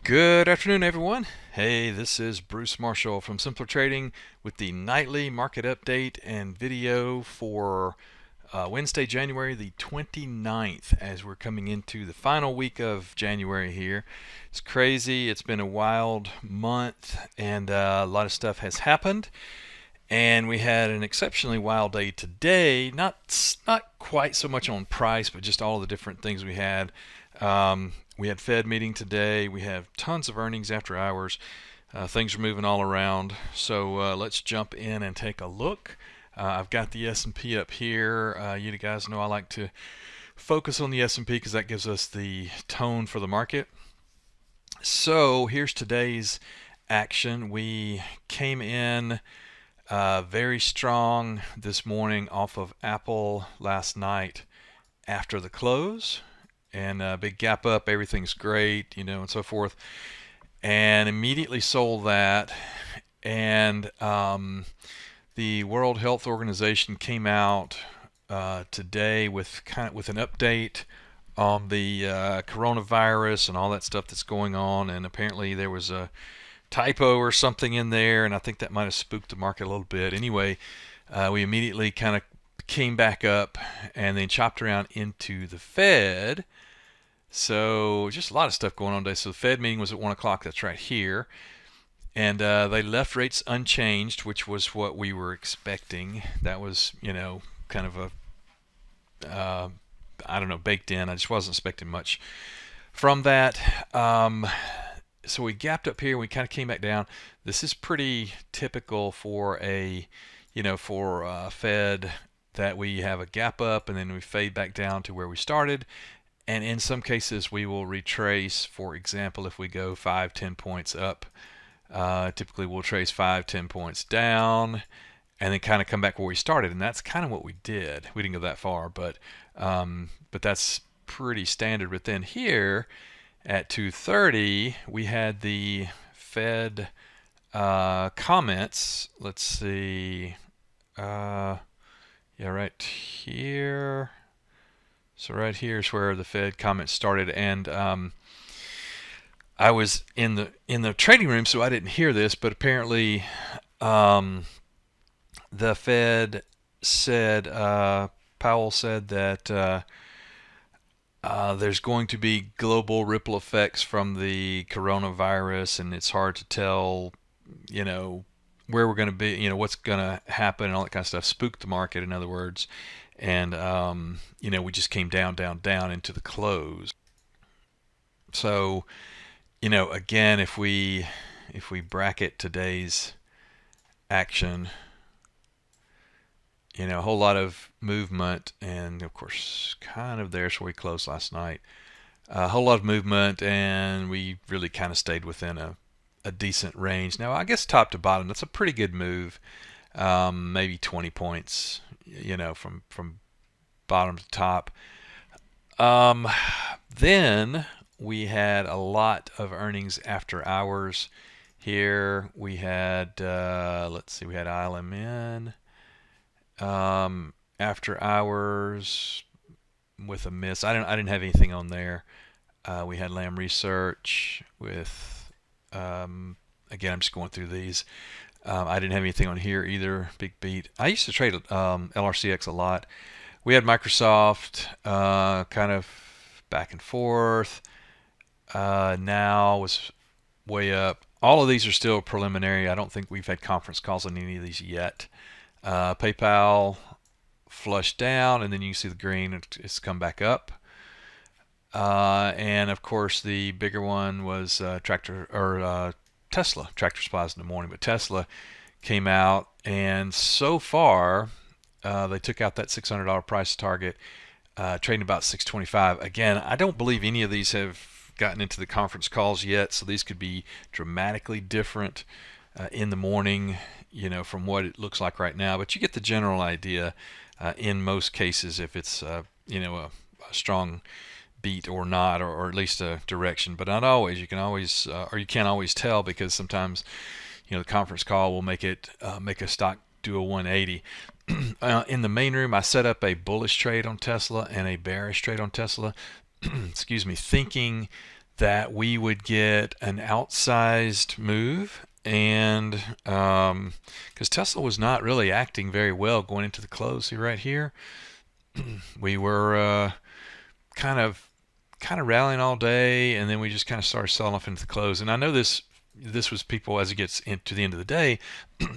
Good afternoon, everyone. Hey, this is Bruce Marshall from Simpler Trading with the nightly market update and video for Wednesday, January the 29th, as we're coming into the final week of January here. It's crazy. It's been a wild month, and a lot of stuff has happened. And we had an exceptionally wild day today. Not quite so much on price, but just all the different things we had. We had Fed meeting today. We have tons of earnings after hours. Things are moving all around. So let's jump in and take a look. I've got the S&P up here. You guys know I like to focus on the S&P because that gives us the tone for the market. So here's today's action. We came in very strong this morning off of Apple last night after the close, and a big gap up, everything's great, and so forth, and immediately sold that. And the World Health Organization came out today with an update on the coronavirus and all that stuff that's going on, and apparently there was a typo or something in there, and I think that might have spooked the market a little bit. Anyway, we immediately kind of came back up and then chopped around into the Fed. So just a lot of stuff going on today. So the Fed meeting was at 1 o'clock. That's right here. And they left rates unchanged, which was what we were expecting. That was, kind of a, baked in. I just wasn't expecting much from that. So we gapped up here. We kind of came back down. This is pretty typical for a Fed, that we have a gap up and then we fade back down to where we started. And in some cases, we will retrace. For example, if we go 5-10 points up, typically we'll trace 5-10 points down and then kind of come back where we started. And that's kind of what we did. We didn't go that far, but that's pretty standard. But then here at 2:30, we had the Fed comments. Let's see. Yeah, right here. So right here is where the Fed comments started, and I was in the trading room, so I didn't hear this, but apparently the Fed said, Powell said that there's going to be global ripple effects from the coronavirus, and it's hard to tell, where we're going to be, what's going to happen and all that kind of stuff. Spooked the market, in other words. And, we just came down into the close. So, again, if we bracket today's action, a whole lot of movement, and of course, kind of there's where we closed last night. A whole lot of movement, and we really kind of stayed within a decent range. Now, I guess top to bottom, that's a pretty good move. Maybe 20 points, from bottom to top. Then we had a lot of earnings after hours. Here we had, we had ILMN after hours with a miss. I didn't have anything on there. We had Lamb Research with, again, I'm just going through these. I didn't have anything on here either. Big beat. I used to trade LRCX a lot. We had Microsoft kind of back and forth. Now was way up. All of these are still preliminary. I don't think we've had conference calls on any of these yet. PayPal flushed down, and then you can see the green. It's come back up. And of course, the bigger one was Tesla. Tractor Supplies in the morning, but Tesla came out, and so far they took out that $600 price target, trading about 625. Again, I don't believe any of these have gotten into the conference calls yet, so these could be dramatically different in the morning, from what it looks like right now. But you get the general idea in most cases, if it's a strong beat or not, or at least a direction, but not always. You can always, or you can't always tell, because sometimes, the conference call will make a stock do a 180. In the main room, I set up a bullish trade on Tesla and a bearish trade on Tesla. Excuse me, thinking that we would get an outsized move, and because Tesla was not really acting very well going into the close. See right here, we were kind of rallying all day, and then we just kind of started selling off into the close. And I know this was people, as it gets into the end of the day,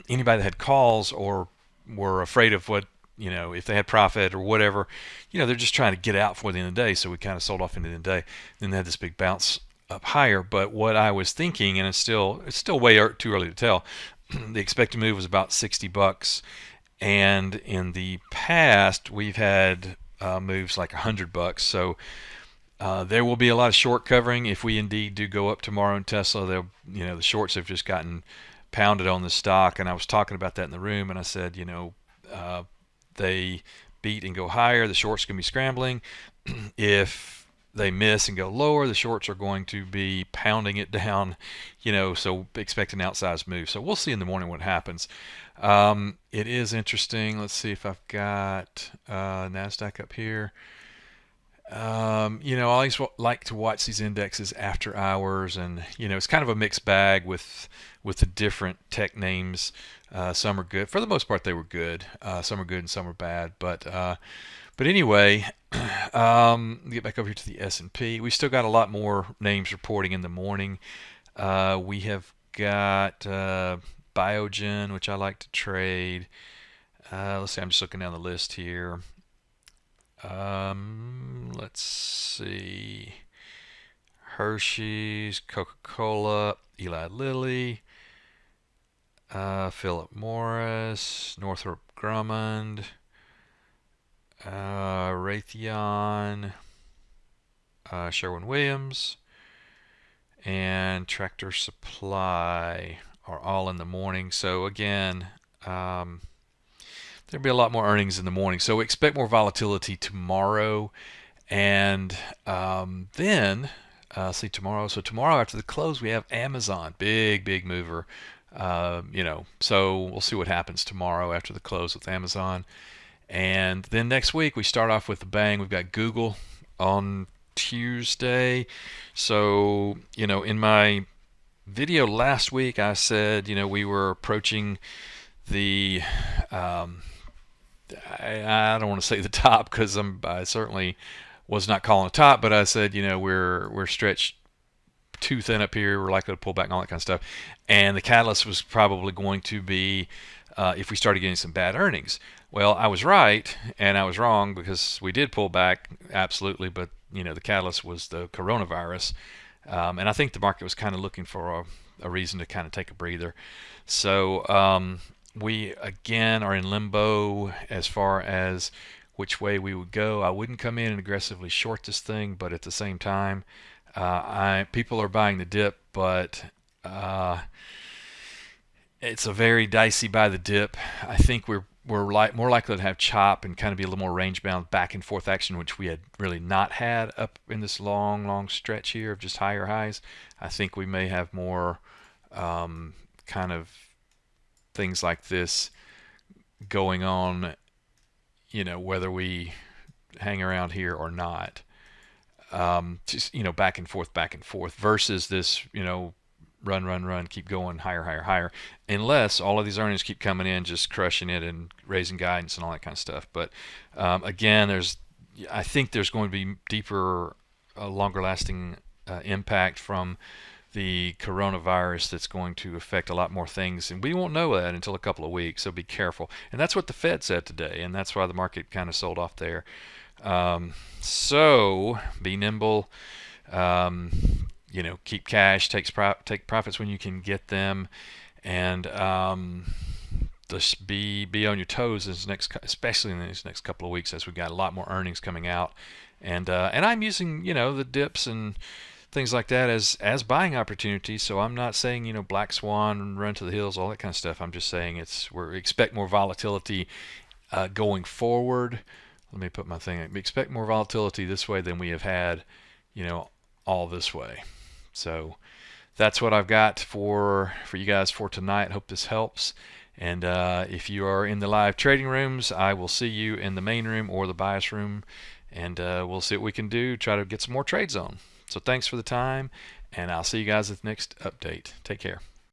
anybody that had calls or were afraid of what, if they had profit or whatever, they're just trying to get out before the end of the day. So we kind of sold off into the end of the day. Then they had this big bounce up higher. But what I was thinking, and it's still way too early to tell, the expected move was about $60. And in the past, we've had moves like $100. So there will be a lot of short covering if we indeed do go up tomorrow in Tesla. The shorts have just gotten pounded on the stock, and I was talking about that in the room, and I said, they beat and go higher, the shorts can be scrambling. If they miss and go lower, the shorts are going to be pounding it down, so expect an outsized move. So we'll see in the morning what happens. It is interesting. Let's see if I've got NASDAQ up here. I always like to watch these indexes after hours, and it's kind of a mixed bag with the different tech names. Some are good. For the most part, they were good. Some are good and some are bad. But anyway, get back over here to the S&P. We still got a lot more names reporting in the morning. We have got Biogen, which I like to trade. Let's see. I'm just looking down the list here. Let's see. Hershey's, Coca-Cola, Eli Lilly, Philip Morris, Northrop Grumman, Raytheon, Sherwin-Williams, and Tractor Supply are all in the morning. So again, there'll be a lot more earnings in the morning. So expect more volatility tomorrow. And then, see tomorrow. So tomorrow after the close, we have Amazon. Big mover. So we'll see what happens tomorrow after the close with Amazon. And then next week, we start off with a bang. We've got Google on Tuesday. So, in my video last week, I said, we were approaching the... I don't want to say the top, because I certainly was not calling a top, but I said, we're stretched too thin up here. We're likely to pull back and all that kind of stuff. And the catalyst was probably going to be if we started getting some bad earnings. Well, I was right and I was wrong, because we did pull back, absolutely. But, the catalyst was the coronavirus. And I think the market was kind of looking for a reason to kind of take a breather. So, we again are in limbo as far as which way we would go. I wouldn't come in and aggressively short this thing, but at the same time, people are buying the dip, but it's a very dicey buy the dip. I think we're more likely to have chop and kind of be a little more range bound back and forth action, which we had really not had up in this long stretch here of just higher highs. I think we may have more kind of things like this going on, whether we hang around here or not. Just, back and forth versus this, run, keep going higher, unless all of these earnings keep coming in, just crushing it and raising guidance and all that kind of stuff. But again, I think there's going to be deeper, longer lasting impact from the coronavirus that's going to affect a lot more things, and we won't know that until a couple of weeks, so be careful. And that's what the Fed said today, and that's why the market kind of sold off there. So be nimble, keep cash, take profits when you can get them, and just be on your toes especially in these next couple of weeks, as we've got a lot more earnings coming out. And I'm using the dips and things like that as buying opportunities. So I'm not saying black swan, run to the hills, all that kind of stuff. I'm just saying we expect more volatility going forward. Let me put my thing. We expect more volatility this way than we have had, all this way. So that's what I've got for you guys for tonight. Hope this helps. And if you are in the live trading rooms, I will see you in the main room or the bias room, and we'll see what we can do. Try to get some more trades on. So thanks for the time, and I'll see you guys at the next update. Take care.